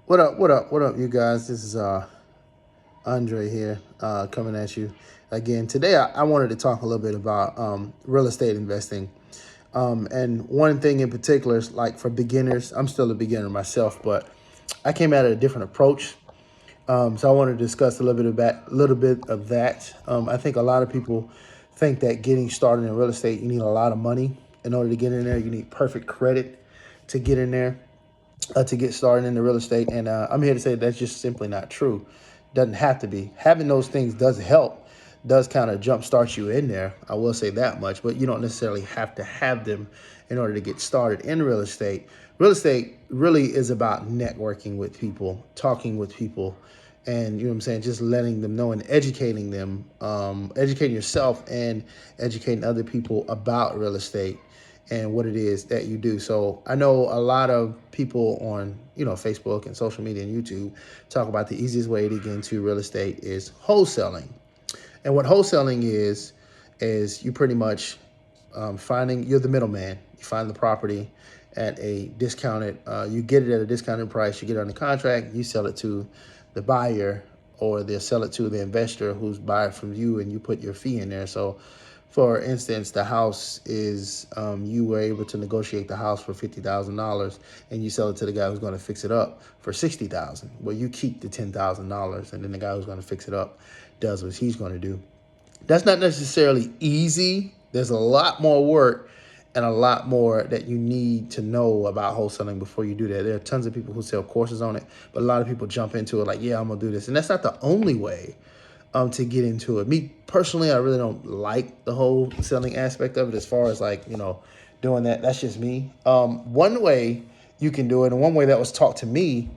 What up? What up? What up, you guys? This is Andre here, coming at you again. Today, I wanted to talk a little bit about real estate investing. And one thing in particular is like for beginners. I'm still a beginner myself, but I came at it a different approach. So I want to discuss a little bit of that. I think a lot of people think that getting started in real estate, you need a lot of money in order to get in there. You need perfect credit to get in there, to get started in the real estate. And I'm here to say that's just simply not true. Doesn't have to be. Having those things does help, does kind of jumpstart you in there. I will say that much, but you don't necessarily have to have them in order to get started in real estate. Real estate really is about networking with people, talking with people, and you know what I'm saying, just letting them know and educating them, educating yourself and educating other people about real estate and what it is that you do. So I know a lot of people on, Facebook and social media and YouTube talk about the easiest way to get into real estate is wholesaling. And what wholesaling is you pretty much you're the middleman. You find the property at a discounted, you get it at a discounted price, you get it on the contract, you sell it to the buyer, or they'll sell it to the investor who's buying from you, and you put your fee in there. So for instance, the house is, you were able to negotiate the house for $50,000 and you sell it to the guy who's going to fix it up for $60,000. Well, you keep the $10,000, and then the guy who's going to fix it up does what he's going to do. That's not necessarily easy. There's a lot more work and a lot more that you need to know about wholesaling before you do that. There are tons of people who sell courses on it, but a lot of people jump into it like, yeah, I'm gonna do this. And that's not the only way to get into it. Me personally, I really don't like the whole selling aspect of it as far as like, doing that. That's just me. One way you can do it, and one way that was taught to me,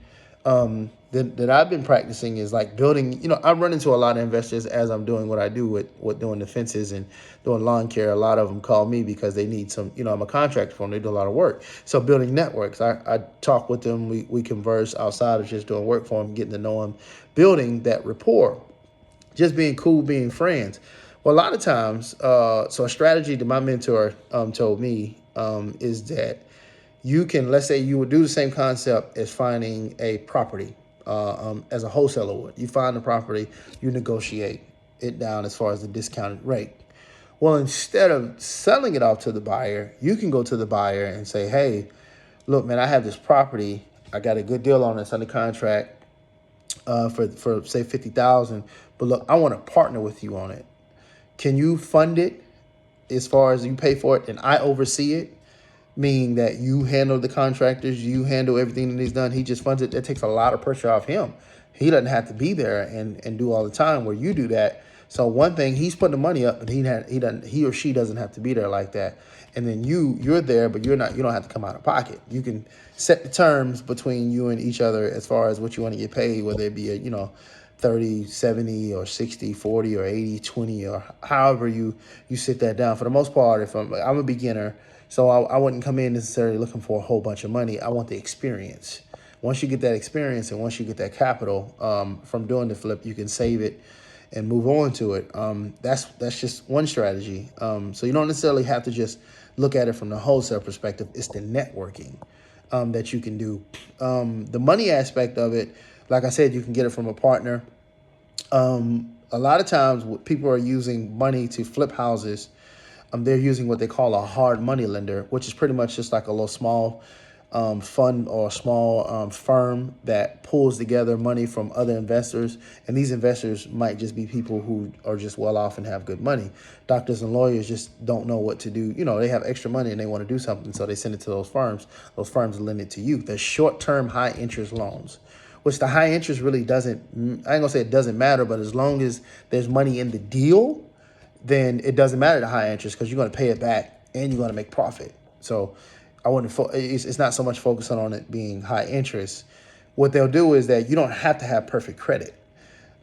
that I've been practicing, is like building. I run into a lot of investors as I'm doing what I do with doing the fences and doing lawn care. A lot of them call me because they need some, I'm a contractor for them. They do a lot of work. So building networks, I talk with them. We converse outside of just doing work for them, getting to know them, building that rapport, just being cool, being friends. Well, a lot of times, so a strategy that my mentor told me is that you can, let's say you would do the same concept as finding a property, as a wholesaler would. You find the property, you negotiate it down as far as the discounted rate. Well, instead of selling it off to the buyer, you can go to the buyer and say, hey, look, man, I have this property. I got a good deal on it. It's under contract for say 50,000. But look, I want to partner with you on it. Can you fund it as far as you pay for it and I oversee it? Meaning that you handle the contractors, you handle everything that he's done. He just funds it. That takes a lot of pressure off him. He doesn't have to be there and do all the time where you do that. So one thing, he's putting the money up, but he or she doesn't have to be there like that. And then you're there, but you don't have to come out of pocket. You can set the terms between you and each other as far as what you want to get paid, whether it be a 30, 70, or 60, 40, or 80, 20, or however you sit that down. For the most part, if I'm a beginner, so I wouldn't come in necessarily looking for a whole bunch of money. I want the experience. Once you get that experience and once you get that capital from doing the flip, you can save it and move on to it. That's just one strategy. So you don't necessarily have to just look at it from the wholesale perspective. It's the networking that you can do. The money aspect of it, like I said, you can get it from a partner. A lot of times people are using money to flip houses. They're using what they call a hard money lender, which is pretty much just like a little small fund or a small firm that pulls together money from other investors. And these investors might just be people who are just well off and have good money. Doctors and lawyers just don't know what to do. They have extra money and they want to do something, so they send it to those firms. Those firms lend it to you. The short-term high interest loans, which the high interest really doesn't, I ain't gonna say it doesn't matter, but as long as there's money in the deal, then it doesn't matter the high interest, because you're going to pay it back and you're going to make profit. So I wouldn't. It's not so much focusing on it being high interest. What they'll do is that you don't have to have perfect credit.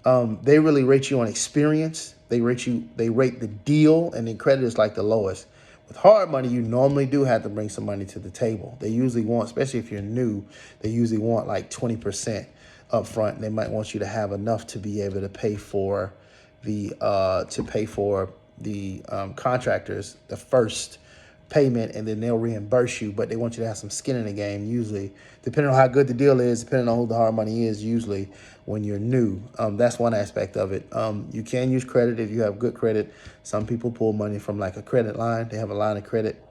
They really rate you on experience. They rate the deal, and then credit is like the lowest. With hard money, you normally do have to bring some money to the table. They usually want, especially if you're new, they usually want like 20% up front. They might want you to have enough to be able to pay for the contractors the first payment, and then they'll reimburse you, but they want you to have some skin in the game. Usually, depending on how good the deal is, depending on who the hard money is, usually when you're new. That's one aspect of it. You can use credit if you have good credit. Some people pull money from like a credit line. They have a line of credit.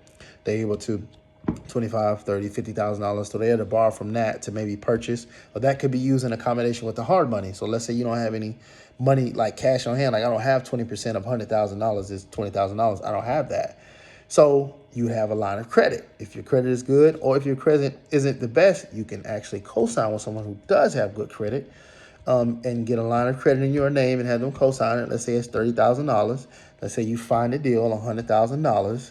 They're able to $25, $30, $50,000. So they had to borrow from that to maybe purchase. But that could be used in a combination with the hard money. So let's say you don't have any money like cash on hand. Like I don't have 20% of $100,000 is $20,000. I don't have that. So you have a line of credit. If your credit is good, or if your credit isn't the best, you can actually co-sign with someone who does have good credit, and get a line of credit in your name and have them co-sign it. Let's say it's $30,000. Let's say you find a deal on $100,000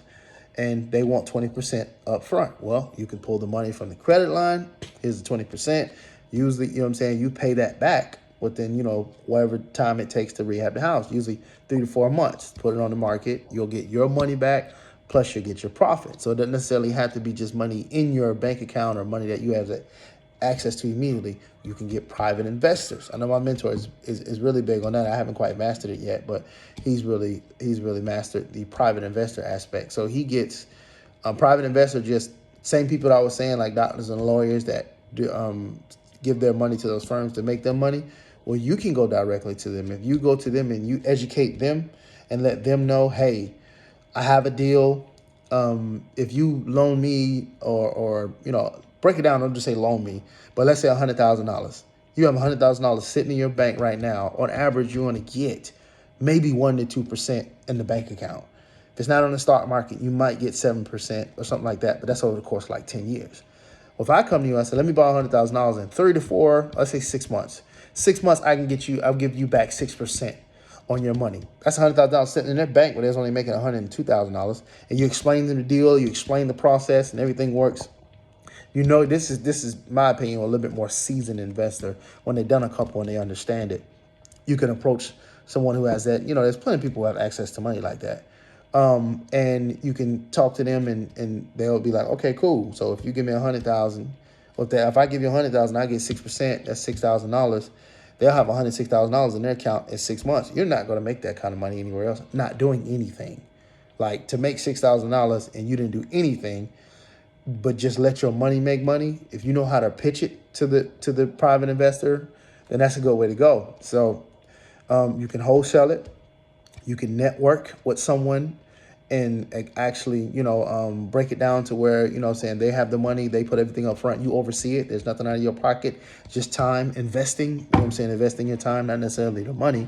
and they want 20% up front. Well, you can pull the money from the credit line. Here's the 20%. Usually, you know what I'm saying, you pay that back within, whatever time it takes to rehab the house, usually 3 to 4 months. Put it on the market. You'll get your money back, plus you'll get your profit. So it doesn't necessarily have to be just money in your bank account or money that you have access to immediately. You can get private investors. I know my mentor is really big on that. I haven't quite mastered it yet, but he's really mastered the private investor aspect. So he gets private investor, just same people that I was saying, like doctors and lawyers that give their money to those firms to make them money. Well, you can go directly to them. If you go to them and you educate them and let them know, hey, I have a deal. If you loan me or break it down, don't just say loan me, but let's say $100,000. You have $100,000 sitting in your bank right now. On average, you're going to get maybe 1% to 2% in the bank account. If it's not on the stock market, you might get 7% or something like that, but that's over the course of like 10 years. Well, if I come to you and I say, let me borrow $100,000 in 3 to 4, let's say 6 months. 6 months, I'll give you back 6% on your money. That's $100,000 sitting in their bank where they're only making $102,000. And you explain them the deal, you explain the process, and everything works. This is my opinion, a little bit more seasoned investor. When they've done a couple and they understand it, you can approach someone who has that. There's plenty of people who have access to money like that. And you can talk to them and they'll be like, okay, cool. So if you give me $100,000, if I give you $100,000, I get 6%, that's $6,000. They'll have $106,000 in their account in 6 months. You're not going to make that kind of money anywhere else, not doing anything. Like to make $6,000 and you didn't do anything, but just let your money make money. If you know how to pitch it to the private investor, then that's a good way to go. So you can wholesale it. You can network with someone and actually, break it down to where, they have the money, they put everything up front, you oversee it. There's nothing out of your pocket, just time investing, investing your time, not necessarily the money.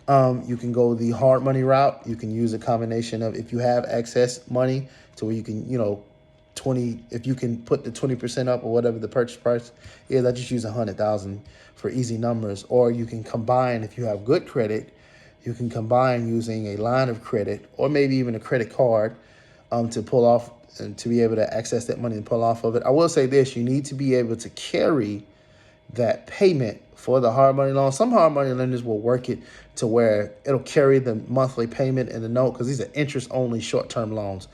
You can go the hard money route. You can use a combination of, if you have excess money to where you can, if you can put the 20% up or whatever the purchase price is, I just use 100,000 for easy numbers. Or you can combine, if you have good credit, you can combine using a line of credit or maybe even a credit card to pull off and to be able to access that money and pull off of it. I will say this, you need to be able to carry that payment for the hard money loan. Some hard money lenders will work it to where it'll carry the monthly payment and the note, because these are interest only short-term loans.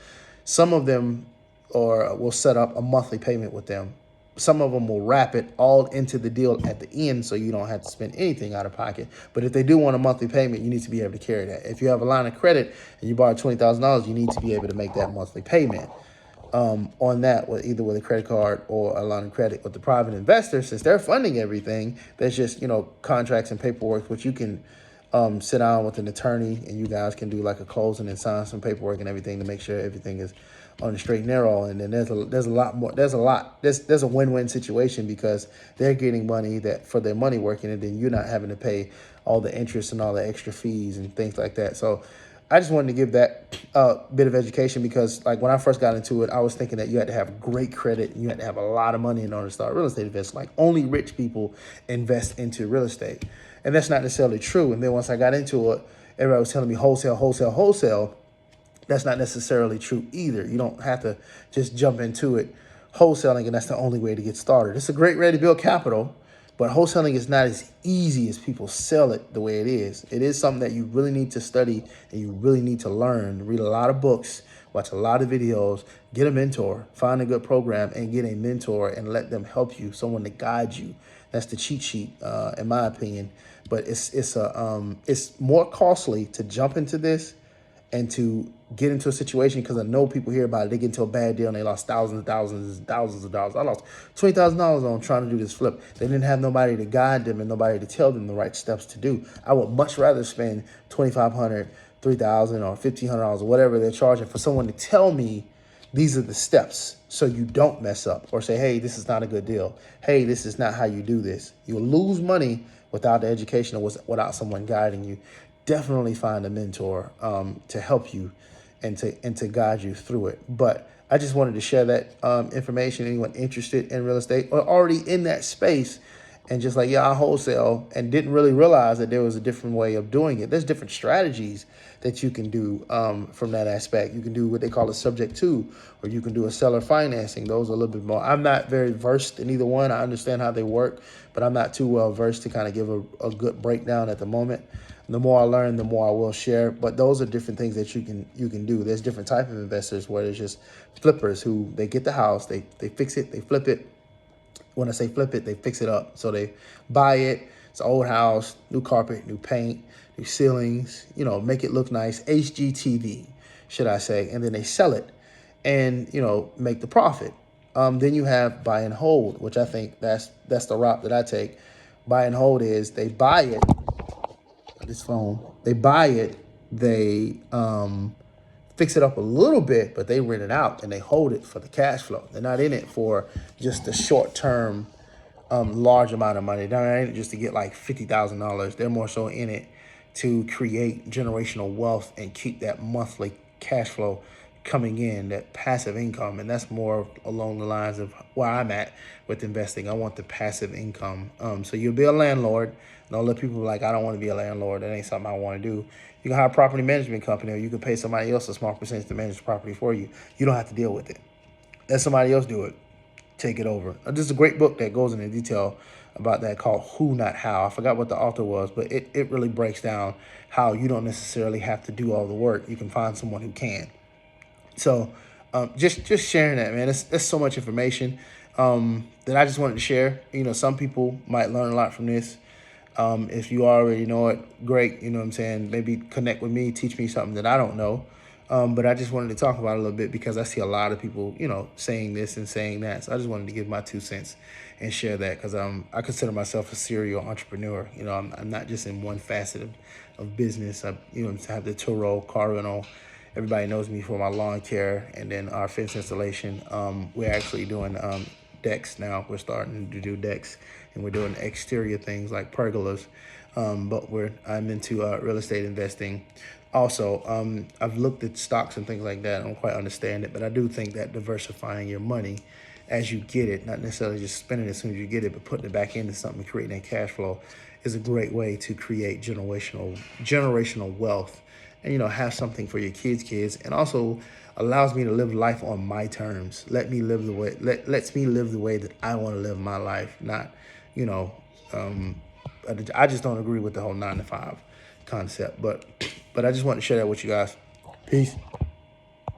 Some of them will set up a monthly payment with them. Some of them will wrap it all into the deal at the end so you don't have to spend anything out of pocket. But if they do want a monthly payment, you need to be able to carry that. If you have a line of credit and you borrow $20,000, you need to be able to make that monthly payment on that, either with a credit card or a line of credit. With the private investor, since they're funding everything, there's just, contracts and paperwork, which you can sit down with an attorney and you guys can do like a closing and sign some paperwork and everything to make sure everything is on the straight and narrow. And then there's a win-win situation, because they're getting money for their money working, and then you're not having to pay all the interest and all the extra fees and things like that. So I just wanted to give that bit of education, because like when I first got into it, I was thinking that you had to have great credit and you had to have a lot of money in order to start real estate investing. Like only rich people invest into real estate. And that's not necessarily true. And then once I got into it, everybody was telling me wholesale, wholesale, wholesale. That's not necessarily true either. You don't have to just jump into it wholesaling, and that's the only way to get started. It's a great way to build capital, but wholesaling is not as easy as people sell it the way it is. It is something that you really need to study and you really need to learn. Read a lot of books, watch a lot of videos, get a mentor, find a good program and get a mentor and let them help you, someone to guide you. That's the cheat sheet, in my opinion. But it's more costly to jump into this and to get into a situation, because I know people hear about it. They get into a bad deal and they lost thousands and thousands and thousands of dollars. I lost $20,000 on trying to do this flip. They didn't have nobody to guide them and nobody to tell them the right steps to do. I would much rather spend $2,500, $3,000, or $1,500 or whatever they're charging for someone to tell me these are the steps so you don't mess up, or say, hey, this is not a good deal. Hey, this is not how you do this. You'll lose money without the education or without someone guiding you. Definitely find a mentor to help you and to guide you through it. But I just wanted to share that information. Anyone interested in real estate or already in that space, and just like, yeah, I wholesale, and didn't really realize that there was a different way of doing it. There's different strategies that you can do from that aspect. You can do what they call a subject to, or you can do a seller financing. Those are a little bit more. I'm not very versed in either one. I understand how they work, but I'm not too well versed to kind of give a good breakdown at the moment. The more I learn, the more I will share. But those are different things that you can do. There's different type of investors where there's just flippers who they get the house, they fix it, they flip it. When I say flip it, they fix it up. So they buy it. It's an old house, new carpet, new paint, new ceilings, make it look nice. HGTV, should I say. And then they sell it and, make the profit. Then you have buy and hold, which I think that's the route that I take. Buy and hold is they buy it. This phone, they buy it. They fix it up a little bit, but they rent it out and they hold it for the cash flow. They're not in it for just the short term, large amount of money. They're not in it just to get like $50,000. They're more so in it to create generational wealth and keep that monthly cash flow coming in, that passive income. And that's more along the lines of where I'm at with investing. I want the passive income. So you'll be a landlord. Don't let people be like, I don't want to be a landlord. That ain't something I want to do. You can hire a property management company, or you can pay somebody else a small percentage to manage the property for you. You don't have to deal with it. Let somebody else do it. Take it over. This is a great book that goes into detail about that, called Who Not How. I forgot what the author was, but it really breaks down how you don't necessarily have to do all the work. You can find someone who can. So just sharing that, man. That's so much information that I just wanted to share. Some people might learn a lot from this. If you already know it, great. You know what I'm saying? Maybe connect with me, teach me something that I don't know. But I just wanted to talk about it a little bit because I see a lot of people, saying this and saying that. So I just wanted to give my 2 cents and share that, because I consider myself a serial entrepreneur. I'm not just in one facet of business. I have the Turo car rental. Everybody knows me for my lawn care, and then our fence installation. We're actually doing decks now. We're starting to do decks, and we're doing exterior things like pergolas. But I'm into real estate investing. Also, I've looked at stocks and things like that. I don't quite understand it, but I do think that diversifying your money as you get it, not necessarily just spending it as soon as you get it, but putting it back into something, creating that cash flow, is a great way to create generational wealth, and have something for your kids, and also allows me to live life on my terms. Lets me live the way that I want to live my life. Not, I just don't agree with the whole 9 to 5 concept. But I just want to share that with you guys. Peace.